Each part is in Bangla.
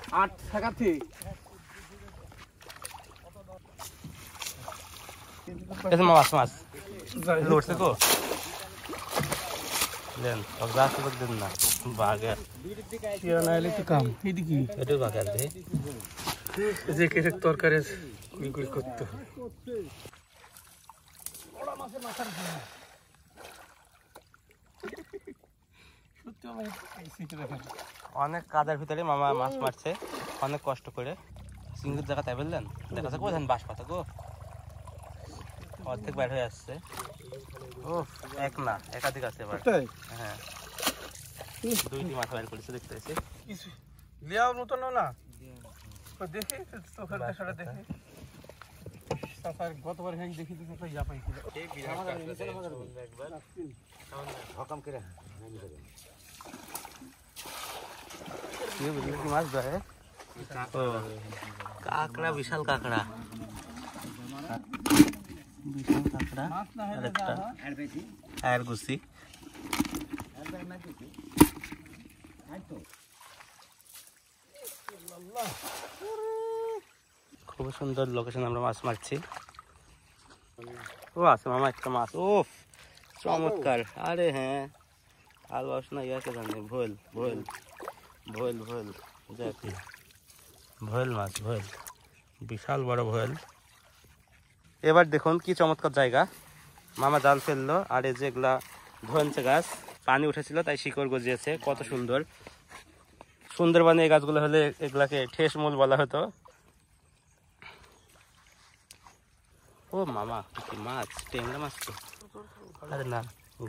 8 টাকাতে এসে মাছ মাছ লড়ছে তো দেন অগাস করে দেন না বাগে ইয়া নাইলে তো কাম এদিকে এটা বাগে দে যে কেটে তরকারি গুড়ি করতে ওড়া মাছের মাথার সত্যি আমি সিটে রাখা অনেক কাদার ভিতরে মামা মাছ মারছে অনেক কষ্ট করে সিঙ্গুর জায়গা তাই বললেন দেখা যাচ্ছে কোথায় বাঁশ পাতা গো অর্ধেক বের হয়ে আসছে ও এক না একাধিক আছে এবার হ্যাঁ দুইটি মাছ বের করেছে দেখতে পাচ্ছি কিছু লিয়াও নতুন না দেখি তোখানে দেখাটা দেখি সাফার গতবার হ্যাং দেখি তো একটা ইয়া পাইছিল এই বিরাট কাছে একবার হকাম করে ये बुझली की माछ धरे ओ काकड़ा विशाल काकड़ा আরেকটা আর গুছি খুব সুন্দর লোকেশন আমরা মাছ মারছি ও আছে মামা একটা মাছ ও চমৎকার আরে হ্যাঁ আলু আসনা ইয়াকে জানে ভোল ভোল ভোল ভোল দেখি ভোল মাছ ভোল বিশাল বড় ভোল এবার দেখুন কি চমৎকার জায়গা মামা জাল ফেললো আর এই যেগুলা ধনছে গাছ পানি উঠেছিল তাই শিকড় গজিয়েছে কত সুন্দর সুন্দরবনে এই গাছগুলো হলে এগুলাকে ঠেস মূল বলা হতো ও মামা কি মাছ টেংরা মাছ তো আরে না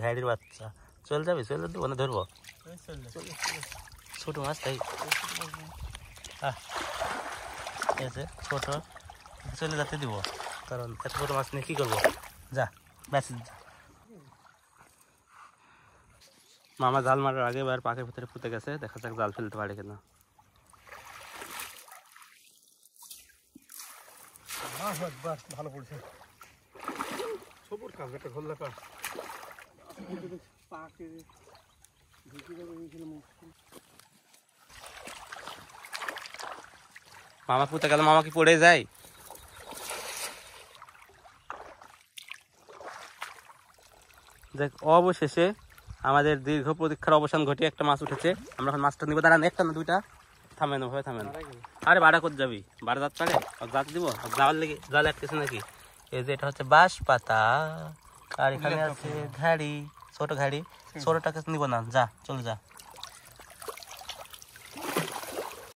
ঘাইড়ির বাচ্চা চল যাবে চলে দেবো না ধরবো ছোট মাছ তাই ছোট চলে যেতে দিব কারণ এত বড় মাছ নিয়ে কি করবো যা ব্যাস যা মামা জাল মারার আগে এবার পাকের ভিতরে পুঁতে গেছে দেখা যাক জাল ফেলতে পারে কিনা ভালো পড়ছে সবুর কাজ একটা ঘোল্লা কাজ মামা পুঁতে গেল মামা কি পড়ে যায় দেখ অবশেষে আমাদের দীর্ঘ প্রতীক্ষার অবসান ঘটিয়ে একটা মাছ উঠেছে আমরা এখন মাছটা নিবো দাঁড়ান একটা না দুইটা থামেন ভাবে থামেন আরে বাড়া করতে যাবি বাড়া জাত পারে জাত দিব যাওয়ার লেগে জাল আটকেছে নাকি এই যে এটা হচ্ছে বাঁশ পাতা আর এখানে আছে ঘাড়ি ছোট ঘাড়ি ছোটটাকে নিবো না যা চলে যা